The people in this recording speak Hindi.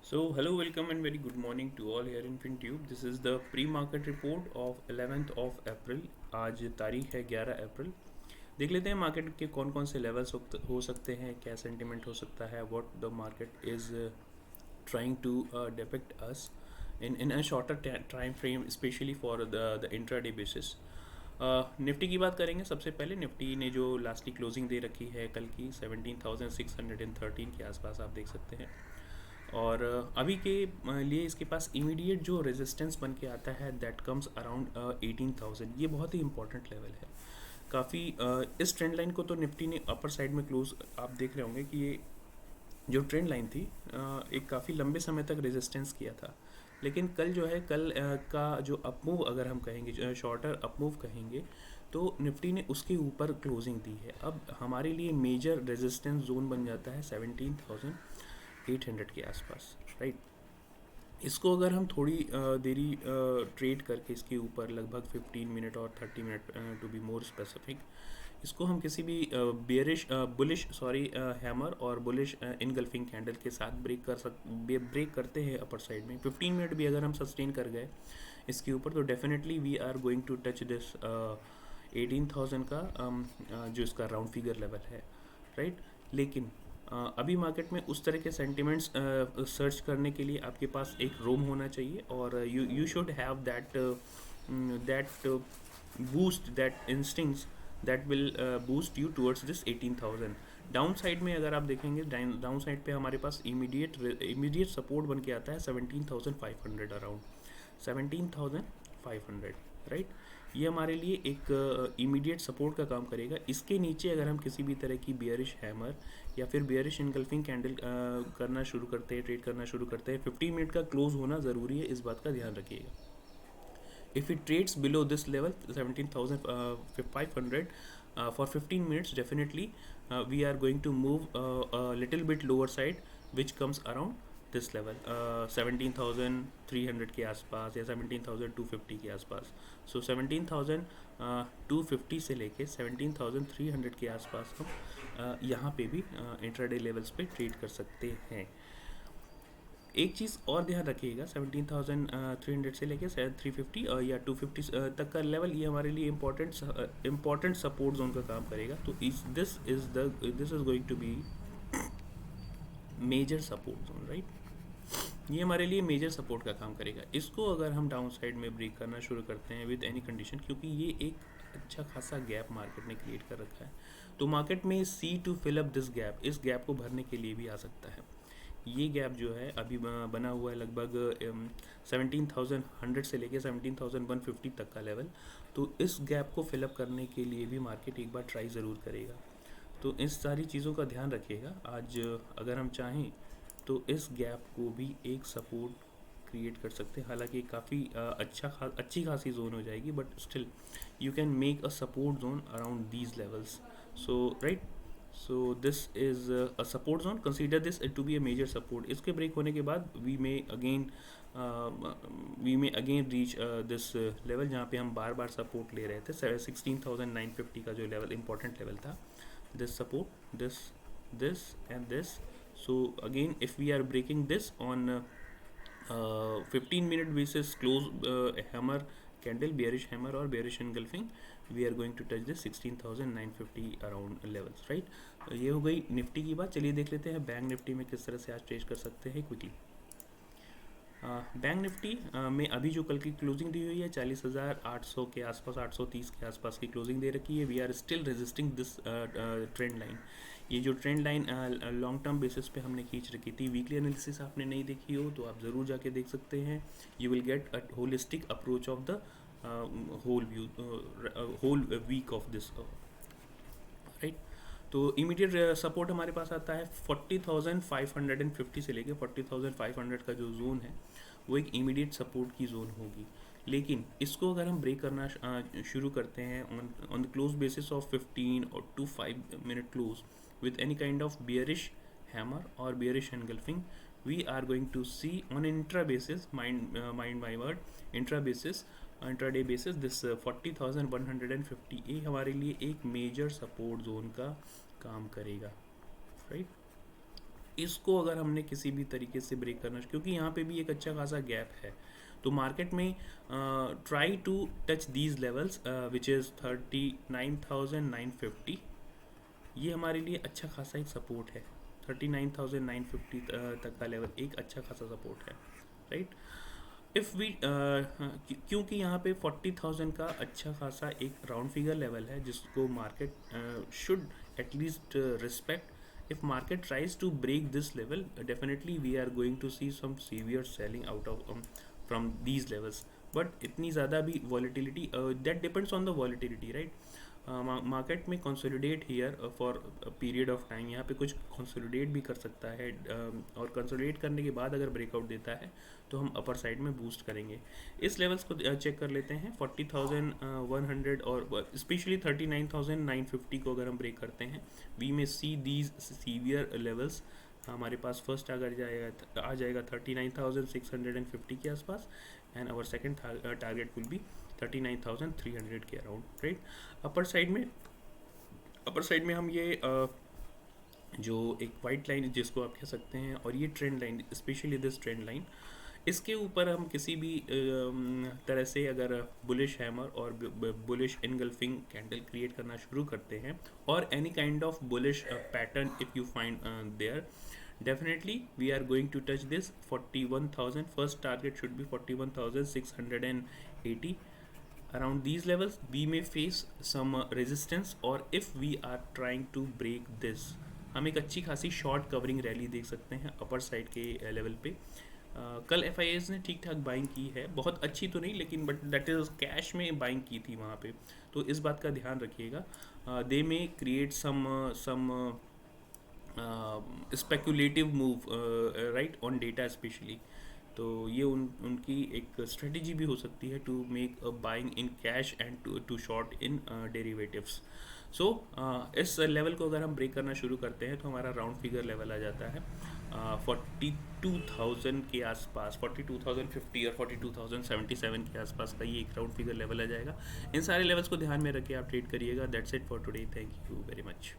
So, hello, welcome, and very good morning to all here in FinTube. This is the pre-market report of 11th of April. आज तारीख है 11 अप्रैल। देख लेते हैं मार्केट के कौन कौन से लेवल्स हो सकते हैं, क्या सेंटिमेंट हो सकता है, what the market is trying to depict us in a shorter time frame, especially for the intraday basis. Nifty की बात करेंगे। सबसे पहले निफ्टी ने जो लास्टली क्लोजिंग दे रखी है कल की 17,613 के आसपास आप देख सकते हैं। और अभी के लिए इसके पास इमीडिएट जो रेजिस्टेंस बन के आता है दैट कम्स अराउंड 18,000। ये बहुत ही इंपॉर्टेंट लेवल है काफ़ी। इस ट्रेंड लाइन को तो निफ्टी ने अपर साइड में क्लोज आप देख रहे होंगे कि ये जो ट्रेंड लाइन थी एक काफ़ी लंबे समय तक रेजिस्टेंस किया था। लेकिन कल जो है कल का जो अपमूव अगर हम कहेंगे, शॉर्टर अपमूव कहेंगे, तो निफ्टी ने उसके ऊपर क्लोजिंग दी है। अब हमारे लिए मेजर रेजिस्टेंस जोन बन जाता है 17,800 के आसपास, राइट। इसको अगर हम थोड़ी देरी ट्रेड करके इसके ऊपर लगभग 15 मिनट और 30 minute to be more specific, इसको हम किसी भी बुलिश हैमर और बुलिश इनगल्फिंग कैंडल के साथ ब्रेक करते हैं अपर साइड में 15 मिनट भी अगर हम सस्टेन कर गए इसके ऊपर, तो definitely we are going to touch this 18,000 का जो इसका राउंड फिगर लेवल है, राइट। लेकिन अभी मार्केट में उस तरह के सेंटिमेंट्स सर्च करने के लिए आपके पास एक रोम होना चाहिए, और you should have that boost, that instincts that will boost you towards this 18,000। Down side में अगर आप देखेंगे, डाउन साइड पे हमारे पास इमीडिएट सपोर्ट बन के आता है 17,500, अराउंड 17,500, राइट। ये हमारे लिए एक इमीडिएट सपोर्ट का काम करेगा। इसके नीचे अगर हम किसी भी तरह की बियरिश हैमर या फिर बियरिश इनगल्फिंग कैंडल करना शुरू करते हैं, ट्रेड करना शुरू करते हैं, 15 मिनट का क्लोज होना ज़रूरी है, इस बात का ध्यान रखिएगा। If it trades below this level 17,500 for 15 minutes, definitely we are going to move a little bit lower side, which comes around this level 17,300 के आसपास या 17,250 के आसपास। सो 17,250 से लेके 17,300 के आसपास हम यहाँ पे भी इंट्राडे लेवल्स पे ट्रेड कर सकते हैं। एक चीज़ और ध्यान रखिएगा, 17,300 से लेके 350 या 250 तक का लेवल, ये हमारे लिए इम्पोर्टेंट सपोर्ट जोन का काम करेगा। तो this is going to be major support zone, right. ये हमारे लिए मेजर सपोर्ट का काम करेगा। इसको अगर हम डाउन साइड में ब्रेक करना शुरू करते हैं विद एनी कंडीशन, क्योंकि ये एक अच्छा खासा गैप मार्केट ने क्रिएट कर रखा है, तो मार्केट में see to fill up this gap, इस गैप को भरने के लिए भी आ सकता है। ये गैप जो है अभी बना हुआ है लगभग 17,100 से लेके 17,150 तक का लेवल। तो इस गैप को फिलअप करने के लिए भी मार्केट एक बार ट्राई ज़रूर करेगा। तो इस सारी चीज़ों का ध्यान रखिएगा। आज अगर हम चाहें तो इस गैप को भी एक सपोर्ट क्रिएट कर सकते हैं। हालांकि काफ़ी अच्छी खासी जोन हो जाएगी, but still you can make a support zone around these levels. So right, so this is a support zone, consider this to be a major support. इसके ब्रेक होने के बाद we may again reach this level जहाँ पे हम बार बार सपोर्ट ले रहे थे। 16,950 का जो लेवल इंपॉर्टेंट लेवल था, this support, this and this. So again, if we are breaking this on 15 minute basis close hammer candle, bearish hammer or bearish engulfing, we are going to touch this 16,950 around levels, right। ये हो गई निफ्टी की बात। चलिए देख लेते हैं बैंक निफ्टी में किस तरह से आज ट्रेड कर सकते हैं क्विकली। बैंक निफ्टी में अभी जो कल की क्लोजिंग दी हुई है 40,800 के आसपास, 830 के आसपास की क्लोजिंग दे रखी है। We are still resisting this trend line. ये जो trend line long term basis पे हमने खींच रखी थी, वीकली एनालिसिस आपने नहीं देखी हो तो आप ज़रूर जाके देख सकते हैं। You will get a holistic approach of the whole week of this, right. तो इमीडिएट सपोर्ट हमारे पास आता है 40,550 से लेके 40,500 का जो जोन है वो एक इमीडिएट सपोर्ट की जोन होगी। लेकिन इसको अगर हम ब्रेक करना शुरू करते हैं on the close basis of 15 और two 5 minute close with any kind of bearish hammer और bearish engulfing, we are going to see on intra basis, mind my word, intraday basis this 40,150 ये हमारे लिए एक मेजर सपोर्ट जोन का काम करेगा, राइट। इसको अगर हमने किसी भी तरीके से ब्रेक करना, क्योंकि यहाँ पे भी एक अच्छा खासा गैप है, तो मार्केट में try to touch these levels which is 39,950। ये हमारे लिए अच्छा खासा एक सपोर्ट है। 39,950 तक का लेवल एक अच्छा खासा सपोर्ट है, राइट। इफ़ वी क्योंकि यहाँ पे 40,000 का अच्छा खासा एक राउंड फिगर लेवल है जिसको market should at least respect. if market tries to break this level, definitely we are going to see some severe selling out of from these levels, but इतनी ज़्यादा भी volatility, that depends on the volatility, right। Market में consolidate here for period of time, यहाँ पे कंसोलिडेट भी कर सकता है, और कंसोलिडेट करने के बाद अगर ब्रेकआउट देता है तो हम अपर साइड में बूस्ट करेंगे। इस लेवल्स को चेक कर लेते हैं। 40,100 और स्पेशली 39,950 को अगर हम ब्रेक करते हैं, वी में सी दीज सीवियर लेवल्स। हमारे पास फर्स्ट अगर आ जाएगा 39,650 के आसपास, and our second target will be 39,300 के अराउंड, राइट। अपर साइड में हम ये जो एक वाइट लाइन जिसको आप कह सकते हैं, और ये trend line, specially this trend line, इसके ऊपर हम किसी भी तरह से अगर बुलिश हैमर और बुलिश इनगल्फिंग कैंडल क्रिएट करना शुरू करते हैं, और any kind of bullish pattern if you find there, definitely we are going to touch this 41,000. first target should be 41,680. around these levels we may face some resistance, or if we are trying to break this, हम एक अच्छी खासी शॉर्ट कवरिंग रैली देख सकते हैं अपर साइड के लेवल पे। कल FIAs ने ठीक ठाक बाइंग की है, बहुत अच्छी तो नहीं, लेकिन बट दैट इज़ कैश में बाइंग की थी वहाँ पे, तो इस बात का ध्यान रखिएगा। They may create some speculative move, right, on data specially, तो ये उनकी एक स्ट्रेटजी भी हो सकती है to make a buying in cash and to short in derivatives. So इस लेवल को अगर हम ब्रेक करना शुरू करते हैं तो हमारा राउंड फिगर लेवल आ जाता है 42,000 के आसपास, 42,050 और 42,077 के आसपास का ये एक राउंड फिगर लेवल आ जाएगा। इन सारे लेवल्स को ध्यान में रख के आप ट्रेड करिएगा। That's it for today, thank you very much.